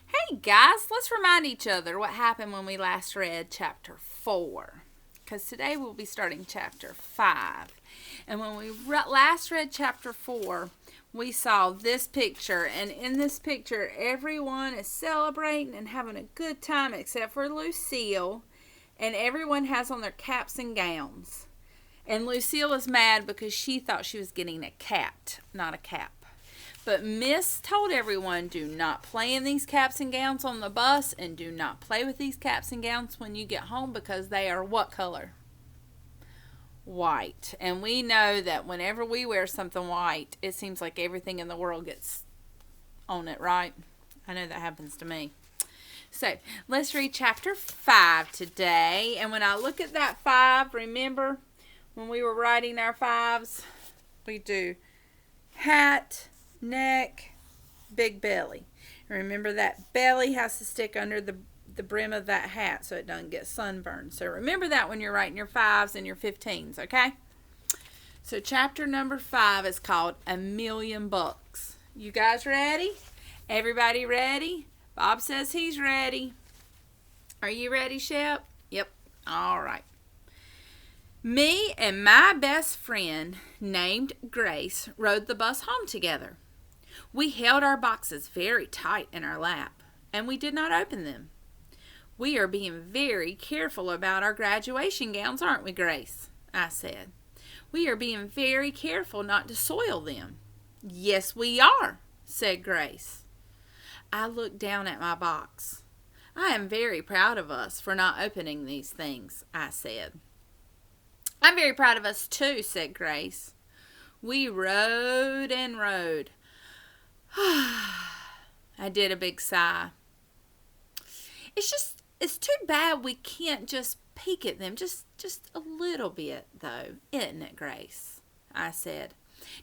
Hey guys, let's remind each other what happened when we last read chapter 4. Because today we'll be starting chapter 5. And when we last read chapter 4, we saw this picture. And in this picture, everyone is celebrating and having a good time except for Lucille. And everyone has on their caps and gowns. And Lucille is mad because she thought she was getting a cat, not a cap. But Miss told everyone, do not play in these caps and gowns on the bus, and do not play with these caps and gowns when you get home because they are what color? White. And we know that whenever we wear something white, it seems like everything in the world gets on it, right? I know that happens to me. So let's read chapter 5 today. And when I look at that 5, remember when we were writing our 5s, we do hat, neck, big belly. Remember that belly has to stick under the brim of that hat so it doesn't get sunburned. So remember that when you're writing your 5s and your 15s, okay? So chapter number 5 is called A Million Bucks. You guys ready? Everybody ready? Bob says he's ready. Are you ready, Shep? Yep. All right. Me and my best friend named Grace rode the bus home together. We held our boxes very tight in our lap, and we did not open them. We are being very careful about our graduation gowns, aren't we, Grace? I said. We are being very careful not to soil them. Yes, we are, said Grace. I looked down at my box. I am very proud of us for not opening these things, I said. I'm very proud of us too, said Grace. We rode and rode. I did a big sigh. It's too bad we can't just peek at them just a little bit, though, isn't it, Grace? I said.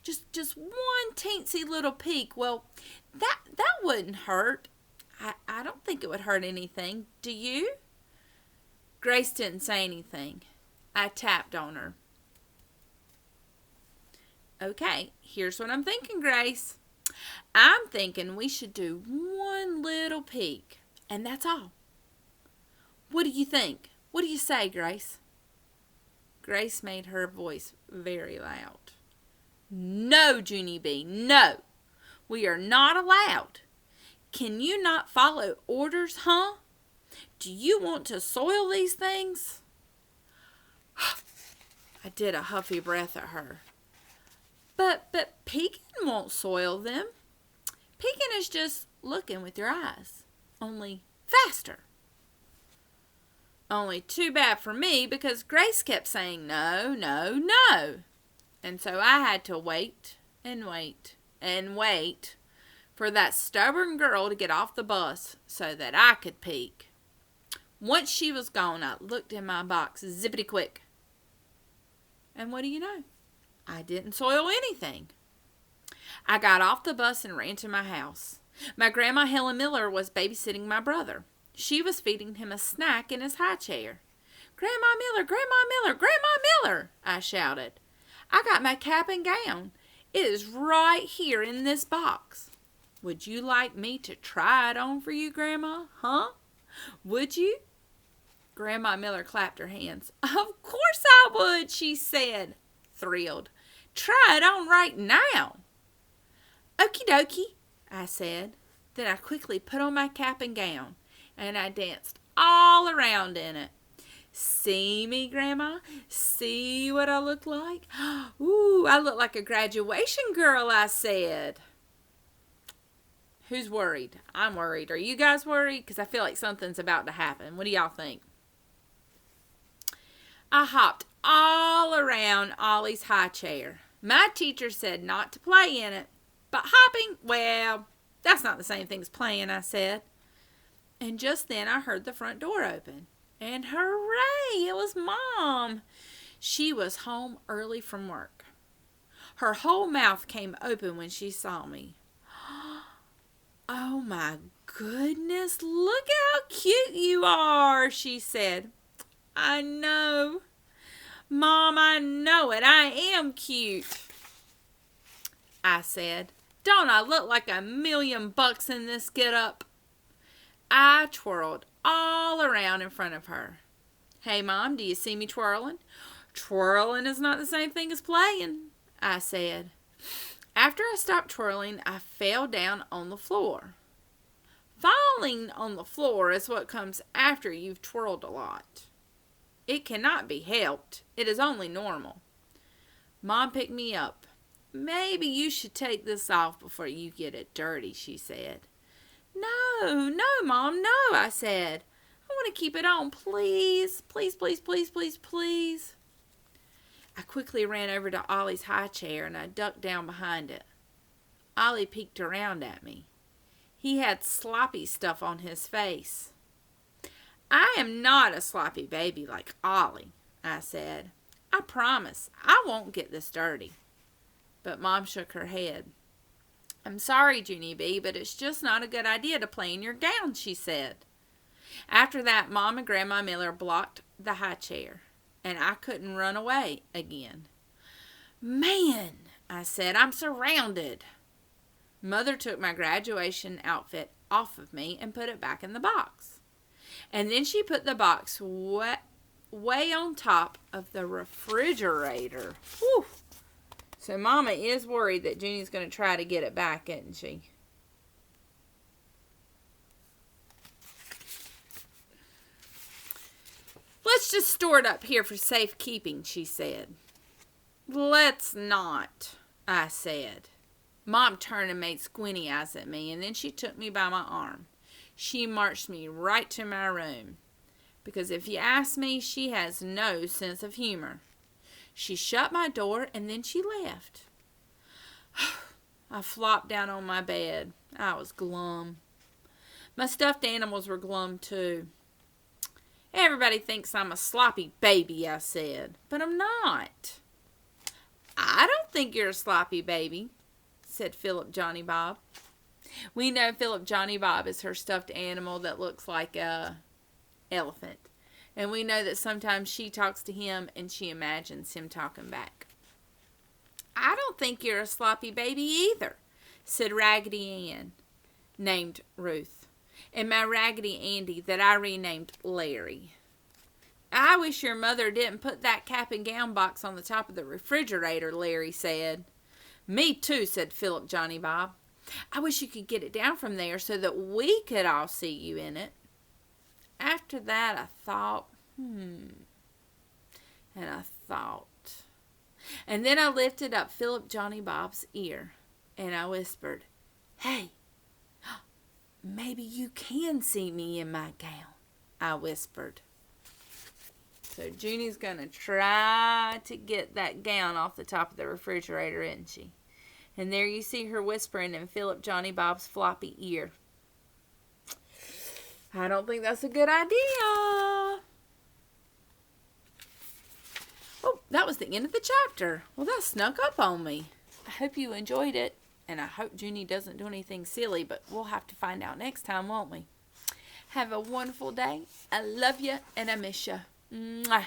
Just one teensy little peek. Well, that wouldn't hurt. I don't think it would hurt anything. Do you? Grace didn't say anything. I tapped on her. Okay, here's what I'm thinking, Grace. I'm thinking we should do one little peek, and that's all. What do you think? What do you say, Grace? Grace made her voice very loud. No, Junie B, no. We are not allowed. Can you not follow orders, huh? Do you want to soil these things? I did a huffy breath at her. But peeking won't soil them. Peeking is just looking with your eyes, only faster. Only too bad for me because Grace kept saying no, no, no. And so I had to wait and wait and wait for that stubborn girl to get off the bus so that I could peek. Once she was gone, I looked in my box zippity quick. And what do you know? I didn't soil anything. I got off the bus and ran to my house. My grandma Helen Miller was babysitting my brother. She was feeding him a snack in his high chair. Grandma Miller, Grandma Miller, Grandma Miller, I shouted. I got my cap and gown. It is right here in this box. Would you like me to try it on for you, Grandma? Huh? Would you? Grandma Miller clapped her hands. Of course I would, she said, thrilled. Try it on right now. Okie dokie, I said. Then I quickly put on my cap and gown, and I danced all around in it. See me, Grandma? See what I look like? Ooh, I look like a graduation girl, I said. Who's worried? I'm worried. Are you guys worried? Because I feel like something's about to happen. What do y'all think? I hopped all around Ollie's high chair. My teacher said not to play in it. But hopping, well, that's not the same thing as playing, I said. And just then I heard the front door open. And hooray, it was Mom. She was home early from work. Her whole mouth came open when she saw me. Oh my goodness, look how cute you are, she said. I know. Mom, I know it. I am cute. I said, don't I look like $1,000,000 in this get-up? I twirled all around in front of her. Hey, Mom, do you see me twirling? Twirling is not the same thing as playing, I said. After I stopped twirling, I fell down on the floor. Falling on the floor is what comes after you've twirled a lot. It cannot be helped. It is only normal. Mom picked me up. Maybe you should take this off before you get it dirty, she said. No, Mom, no, I said. I want to keep it on, please. Please, please, please, please, please. I quickly ran over to Ollie's high chair and I ducked down behind it. Ollie peeked around at me. He had sloppy stuff on his face. I am not a sloppy baby like Ollie, I said. I promise I won't get this dirty. But Mom shook her head. I'm sorry, Junie B., but it's just not a good idea to play in your gown, she said. After that, Mom and Grandma Miller blocked the high chair, and I couldn't run away again. Man, I said, I'm surrounded. Mother took my graduation outfit off of me and put it back in the box. And then she put the box way on top of the refrigerator. Whew. So Mama is worried that Junie's going to try to get it back, isn't she? Let's just store it up here for safekeeping, she said. Let's not, I said. Mom turned and made squinty eyes at me, and then she took me by my arm. She marched me right to my room, because if you ask me, she has no sense of humor. She shut my door, and then she left. I flopped down on my bed. I was glum. My stuffed animals were glum, too. Everybody thinks I'm a sloppy baby, I said, but I'm not. I don't think you're a sloppy baby, said Philip Johnny Bob. We know Philip Johnny Bob is her stuffed animal that looks like a elephant. And we know that sometimes she talks to him and she imagines him talking back. I don't think you're a sloppy baby either, said Raggedy Ann, named Ruth, and my Raggedy Andy that I renamed Larry. I wish your mother didn't put that cap and gown box on the top of the refrigerator, Larry said. Me too, said Philip Johnny Bob. I wish you could get it down from there so that we could all see you in it. After that, I thought, and I thought. And then I lifted up Philip Johnny Bob's ear, and I whispered, Hey, maybe you can see me in my gown, I whispered. So Junie's going to try to get that gown off the top of the refrigerator, isn't she? And there you see her whispering in Philip Johnny Bob's floppy ear. I don't think that's a good idea. Oh, that was the end of the chapter. Well, that snuck up on me. I hope you enjoyed it. And I hope Junie doesn't do anything silly, but we'll have to find out next time, won't we? Have a wonderful day. I love you and I miss you. Mwah.